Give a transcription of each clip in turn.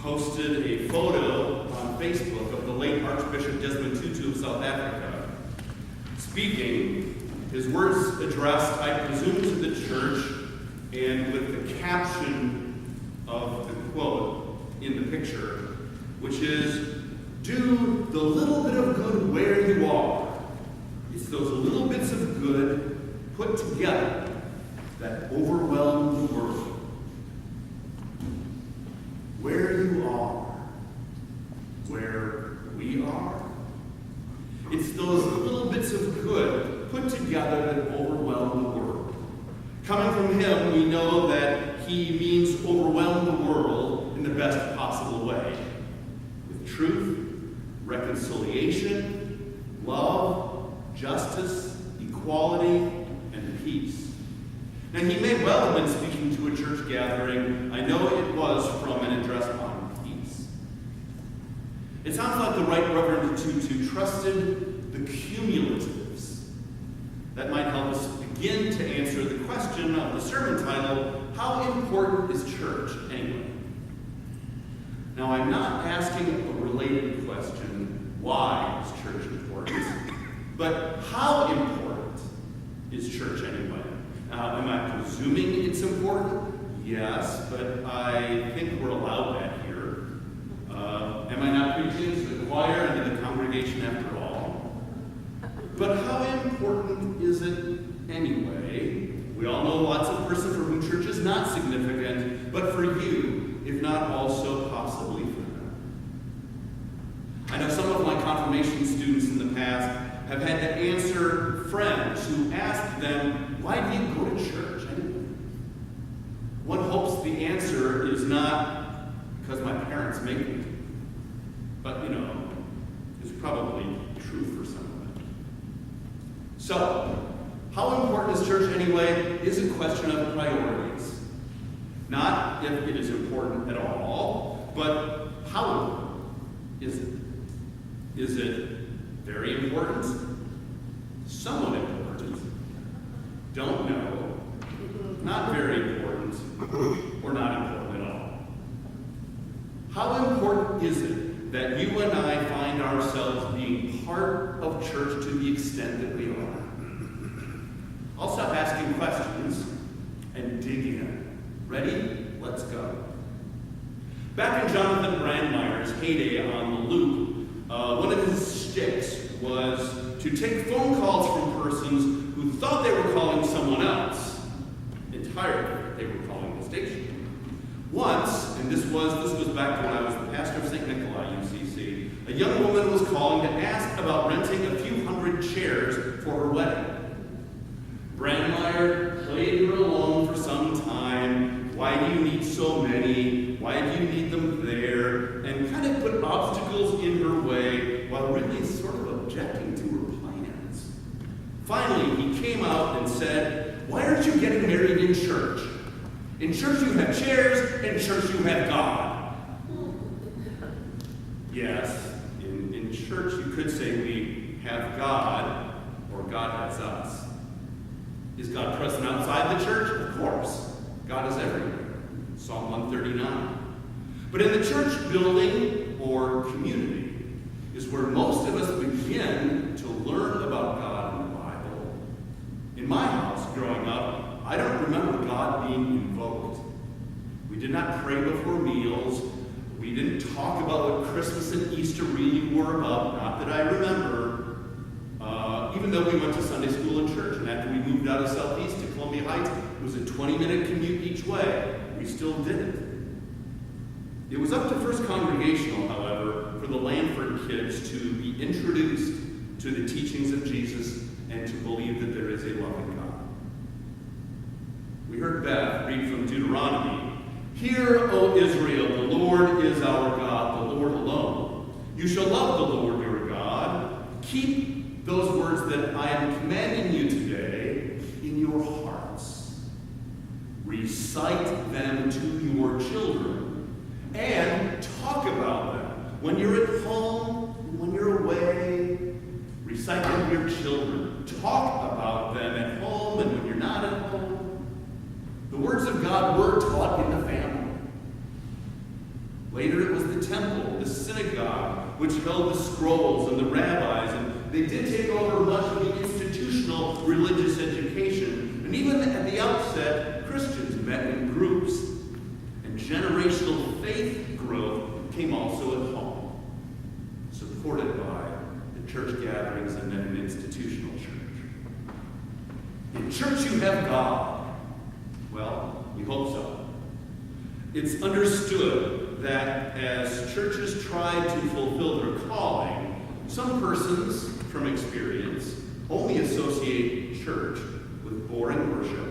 posted a photo on Facebook of the late Archbishop Desmond Tutu of South Africa speaking. His words addressed, I presume, to the church, and with the caption of the quote in the picture, which is, "Do the little bit of good where you are. It's those little bits of good put together that overwhelm the world." Where you are, where we are. It's those little bits of good put together that overwhelm the world. Coming from him, we know that he means overwhelm the world in the best possible way. With truth, reconciliation, love, justice, equality, and peace. Now, he may well have been speaking to a church gathering. I know it was from an address on peace. It sounds like the Right Reverend Tutu trusted the cumulatives. That might help us begin to answer the question of the sermon title, how important is church anyway? Now, I'm not asking a related question, why is church important? But how important is church anyway? Am I presuming it's important? Yes, but I think we're allowed that here. Am I not preaching to the choir and to the congregation after all? But how important is it anyway? We all know lots of persons for whom church is not significant, but for you, if not also possibly for them. I know some of my confirmation students in the past have had to answer friends who asked them, why do you go to church anyway? One hopes the answer is not because my parents make me. But, it's probably true for some of them. So, how important is church anyway is a question of priorities. Not if it is important at all, but how important is it? Is it very important? Somewhat important? Don't know, not very important, or not important at all. How important is it that you and I find ourselves being part of church to the extent that we are? I'll stop asking questions and dig in. Ready? Let's go. Back in Jonathan Brandmeier's heyday on the Loop, one of his shticks was to take phone calls from persons who thought they were calling someone else entirely. They were calling the station. Once, and this was back when I was the pastor of St. Nikolai, U.C.C., a young woman was calling to ask about renting a few hundred chairs for her wedding. Brandmeier played her along for some time. Why do you need so many? Why do you need them there? And kind of put obstacles in her way while really sort of objecting to her plans. Finally, he came out and said, why aren't you getting married in church? In church you have chairs, in church you have God. Yes, in church you could say we have God, or God has us. Is God present outside the church? Of course. God is everywhere. Psalm 139. But in the church building or community is where most of us begin to learn about God in the Bible. In my house, growing up, I don't remember God being invoked. We did not pray before meals. We didn't talk about what Christmas and Easter really were about, not that I remember. Even though we went to Sunday school and church, and after we moved out of Southeast to Columbia Heights, it was a 20-minute commute each way. We still did it. It was up to First Congregational, however, for the Lanford kids to be introduced to the teachings of Jesus and to believe that there is a loving God. We heard Beth read from Deuteronomy. Hear, O Israel, the Lord is our God, the Lord alone. You shall love the Lord your God. Keep those words that I am commanding you today in your hearts. Recite them to your children and talk about them when you're at home and when you're away. Recite them to your children. Talk about them at home and when you're not at home. The words of God were taught in the family. the synagogue, which held the scrolls and the rabbis, and they did take over much of the institutional religious education. And even at the outset, Christians met in groups, and generational faith growth came also at home, supported by the church gatherings and then an institutional church. In church you have God. Well, we hope so. It's understood that as churches tried to fulfill their calling, some persons, from experience, only associate church with boring worship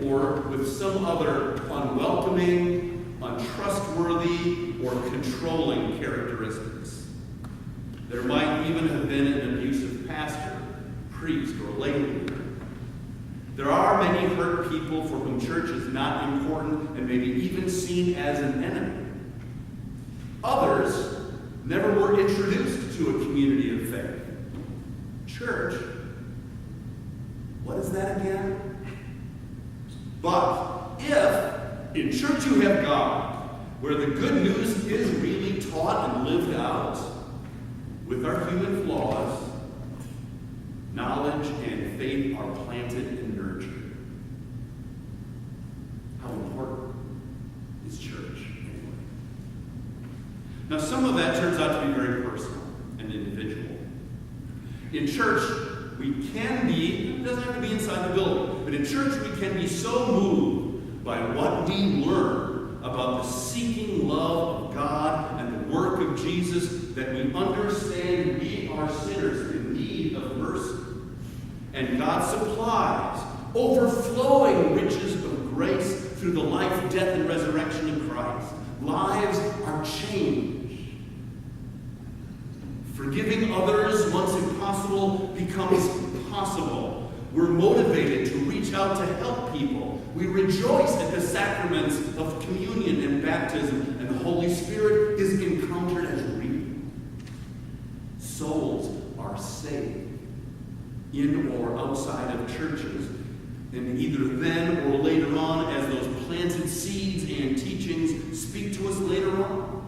or with some other unwelcoming, untrustworthy, or controlling characteristics. There might even have been an abusive pastor, priest, or lay leader. There are many hurt people for whom church is not important and maybe even seen as an enemy. Others never were introduced to a community of faith. Church, what is that again? But if in church you have God, where the good news is really taught and lived out, with our human flaws, knowledge and faith are planted and nurtured. How important is church anyway? Now, some of that turns out to be very personal and individual. In church, we can be, it doesn't have to be inside the building, but in church we can be so moved by what we learn about the seeking love of God and the work of Jesus that we understand we are sinners in need of mercy. And God supplies overflowing riches of grace through the life, death, and resurrection of Christ. Lives are changed. Forgiving others, once impossible, becomes possible. We're motivated to reach out to help people. We rejoice at the sacraments of communion and baptism, and the Holy Spirit is encountered as real. Souls are saved in or outside of churches, and either then or later on, as those planted seeds and teachings speak to us later on.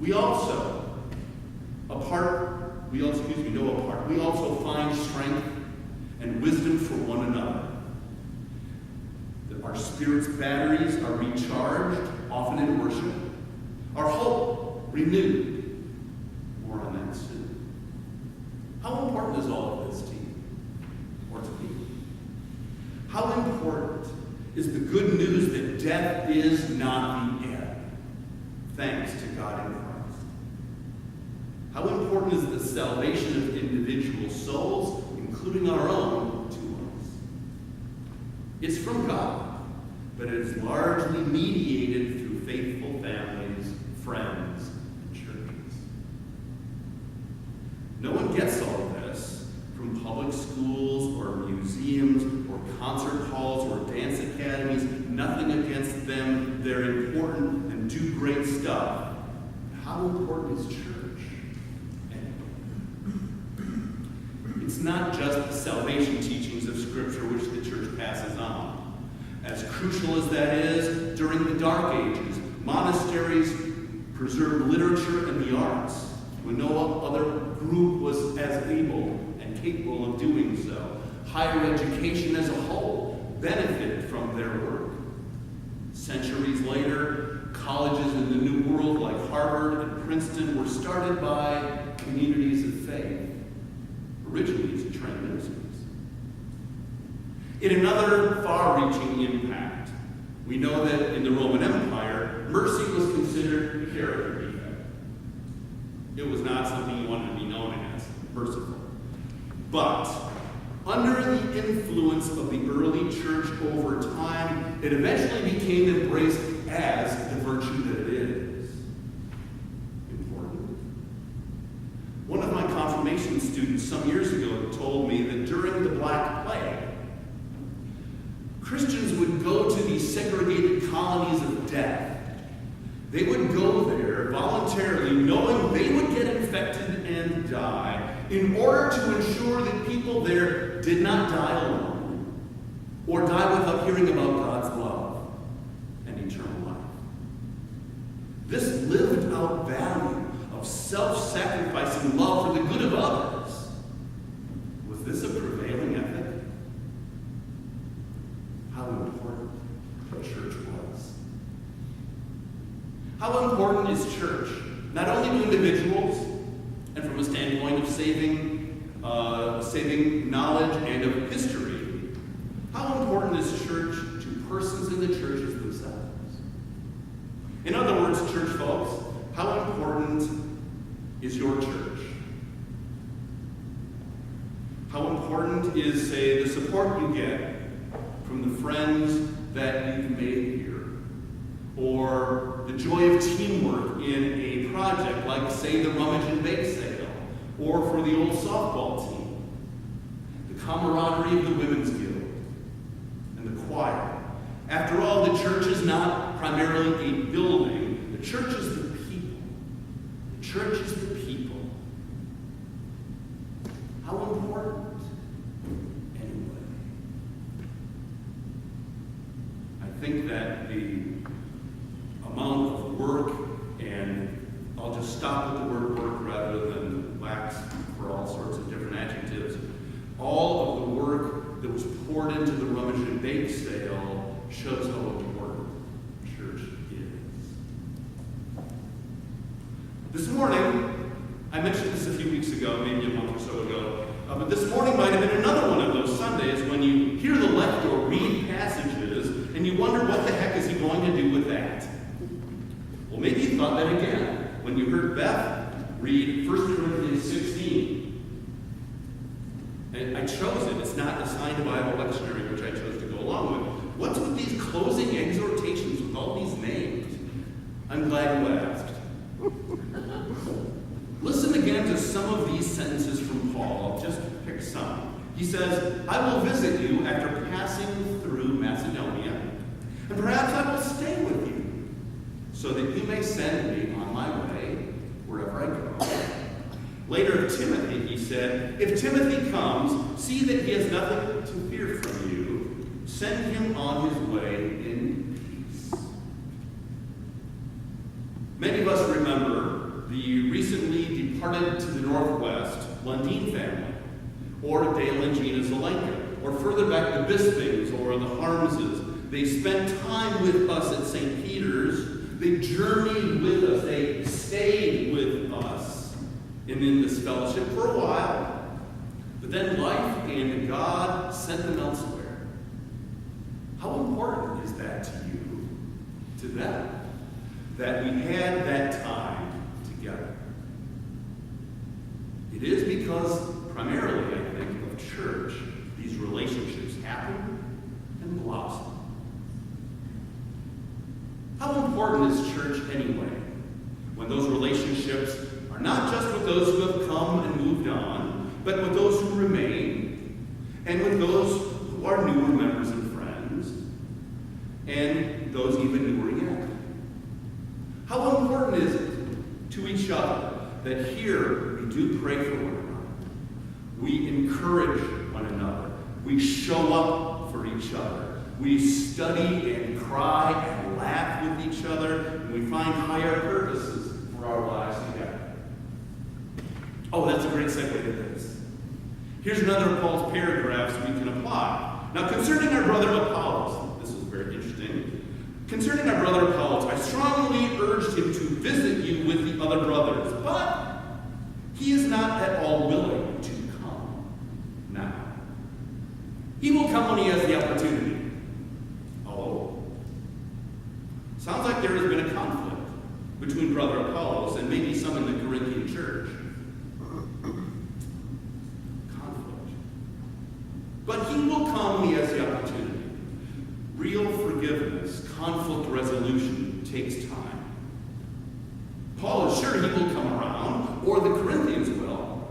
We also find strength and wisdom for one another. That our spirit's batteries are recharged, often in worship. Our hope renewed. More on that soon. How important is all of this to you? Or to me? How important is the good news that death is not the end, thanks to God in Christ? How important is the salvation of individual souls, including our own, to us? It's from God, but it is largely mediated through faithful families, friends, and churches. No one gets all of this from public schools or museums or concert halls or dance academies. Nothing against them. They're important and do great stuff. How important is church? It's not just the salvation teachings of Scripture which the church passes on. As crucial as that is, during the Dark Ages, monasteries preserved literature and the arts when no other group was as able and capable of doing so. Higher education as a whole benefited from their work. Centuries later, colleges in the New World like Harvard and Princeton were started by communities of faith, originally to train ministers. In another far-reaching impact, we know that in the Roman Empire, mercy was considered a character defect. It was not something you wanted to be known as, merciful. But under the influence of the early church over time, it eventually became embraced as the virtue that it is. Important. One of my confirmation students some years ago told me that during the Black Plague, Christians would go to these segregated colonies of death. They would go there voluntarily, knowing they would get infected and die, in order to ensure that people there did not die alone, or die without hearing about God's love and eternal life. This lived out value of self-sacrificing love for the good of others, was this a prevailing ethic? How important the church was. How important is church? Not only to individuals, and from a standpoint of saving knowledge and of history, how important is church to persons in the churches themselves? In other words, church folks, how important is your church? How important is, say, the support you get from the friends that you've made here? Or the joy of teamwork in a project like, say, the rummage and bake sale, or for the old softball team, the camaraderie of the women's guild, and the choir. After all, the church is not primarily a building. The church is the people. The church is the people. How important? Anyway. I think that the amount of work, and I'll just stop with the word work rather than wax for all sorts of different adjectives. All of the work that was poured into the rummage and bake sale shows how important church is. This morning, I mentioned this a few weeks ago, maybe a month or so ago, but this morning might have been another one of those Sundays when you hear the left or read passages and you wonder what the heck is he going to do with that. Well, maybe you thought that again when you heard Beth read 1 Corinthians 16. And I chose it. It's not assigned a Bible lectionary, which I chose to go along with. What's with these closing exhortations with all these names? I'm glad you asked. Listen again to some of these sentences from Paul. Just pick some. He says, I will visit you after passing through Macedonia, and perhaps I will stay with you, so that you may send me on my way wherever I go. Later of Timothy, he said, if Timothy comes, see that he has nothing to fear from you. Send him on his way in peace. Many of us remember the recently departed to the northwest Lundin family, or Dale and Gina Zelenka, or further back the Bispings or the Harmses. They spent time with us at St. Peter's. They journeyed with us. They stayed with us in this fellowship for a while. But then life and God sent them elsewhere. How important is that to you, to them, that we had that time together? It is because, primarily, I think, of church, these relationships happen and blossom. How important is church anyway, when those relationships are not just with those who have come and moved on, but with those who remain, and with those who are newer members and friends, and those even newer yet? How important is it to each other that here we do pray for one another, we encourage one another, we show up for each other, we study and cry and laugh with each other, and we find higher purposes for our lives together? Oh, that's a great segue to this. Here's another of Paul's paragraphs we can apply. Now, concerning our brother Apollos, this is very interesting. Concerning our brother Apollos, I strongly urged him to visit you with the other brothers, but he is not at all willing to come now. He will come when he has the opportunity. Oh. Sounds like there has been a conflict between brother Apollos and maybe some in the Corinthian church. But he will come when he has the opportunity. Real forgiveness, conflict resolution takes time. Paul is sure he will come around, or the Corinthians will.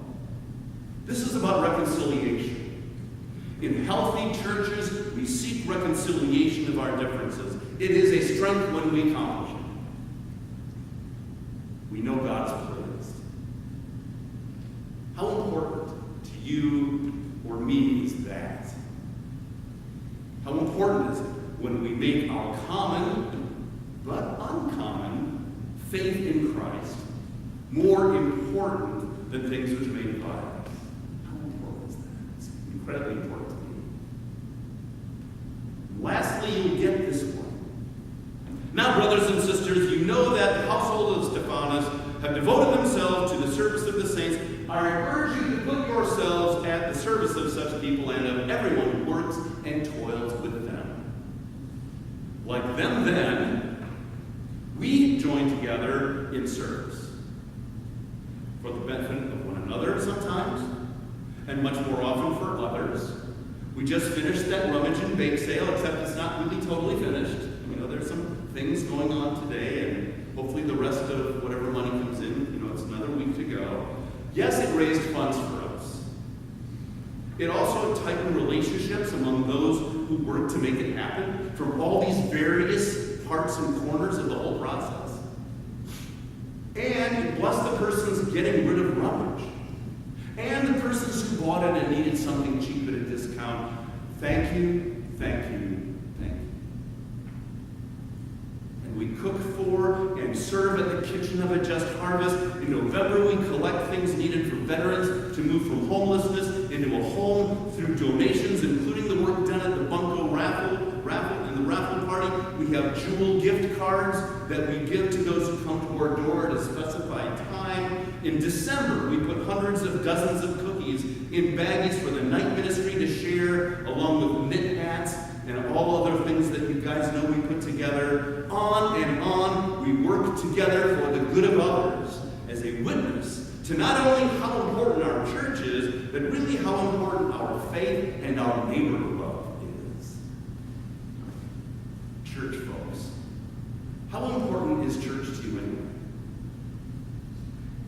This is about reconciliation. In healthy churches, we seek reconciliation of our differences. It is a strength when we accomplish it. We know God's pleased. How important to you or me is that? How important is it when we make our common but uncommon faith in Christ more important than things which may divide us. How important is that? It's incredibly important to me. Lastly, you get this one. Now, brothers and sisters, you know that the household of Stephanus have devoted themselves to the service of the saints. I urge you to put yourselves at the service of such people and of everyone who works and toils with them. Like them then, we join together in service for the benefit of one another sometimes, and much more often for others. We just finished that rummage and bake sale, except it's not really totally finished. You know, there's some things going on today, and hopefully the rest of whatever money comes in, it's another week to go. Yes, it raised funds for us. It also tightened relationships among those who work to make it happen from all these various parts and corners of the whole process. And it blessed the persons getting rid of rummage. And the persons who bought it and needed something cheap at a discount. Thank you, thank you, thank you. And we cook for and serve at the kitchen of a Just Harvest. In November, we collect things needed for veterans to move from homelessness into a home through donations, including the work done at the Bunko raffle and the raffle party. We have jewel gift cards that we give to those who come to our door at a specified time. In December, we put hundreds of dozens of cookies in baggies for the night ministry to share, along with knit hats and all other things that you guys know we put together. On and on, we work together for the good of others as a witness to not only how important our church is, but really how important our faith and our neighbor love is. Church folks, how important is church to you anyway?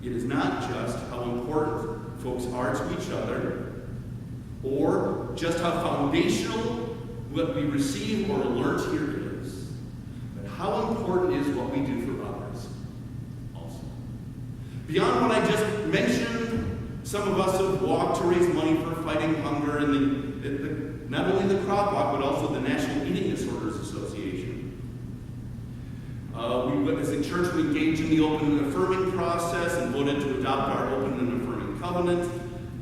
It is not just how important folks are to each other, or just how foundational what we receive or learn here is, but how important is what we do for others also. Beyond what I just mentioned, some of us have walked to raise money for fighting hunger and not only the crop walk, but also the National Eating Disorders Association. As a church, we engaged in the open and affirming process and voted to adopt our open and affirming covenant.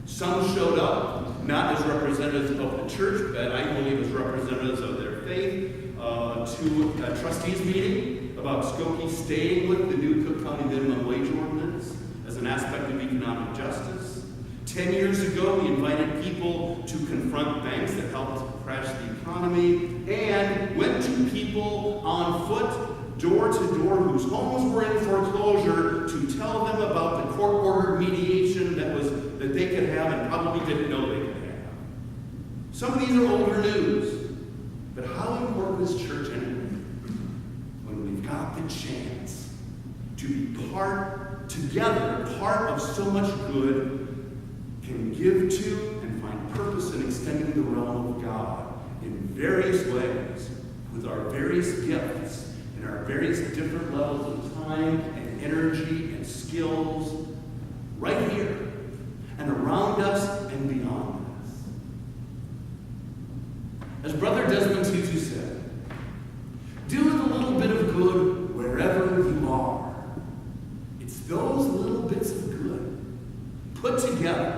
Some showed up, not as representatives of the church, but I believe as representatives of their faith, to a trustees meeting about Skokie staying with the new Cook County minimum wage ordinance as an aspect of economic justice. 10 years ago, we invited people to confront banks that helped crash the economy, and went to people on foot, door to door, whose homes were in foreclosure, to tell them about the court-ordered mediation that they could have and probably didn't know they could have. Some of these are older news, but how important is church anyway? When we've got the chance to be part of so much good, can give to and find purpose in extending the realm of God in various ways, with our various gifts, and our various different levels of time and energy and skills, right here and around us and beyond us. As Brother Desmond Tutu said, do the little bit of good wherever you are. It's those little bits of good put together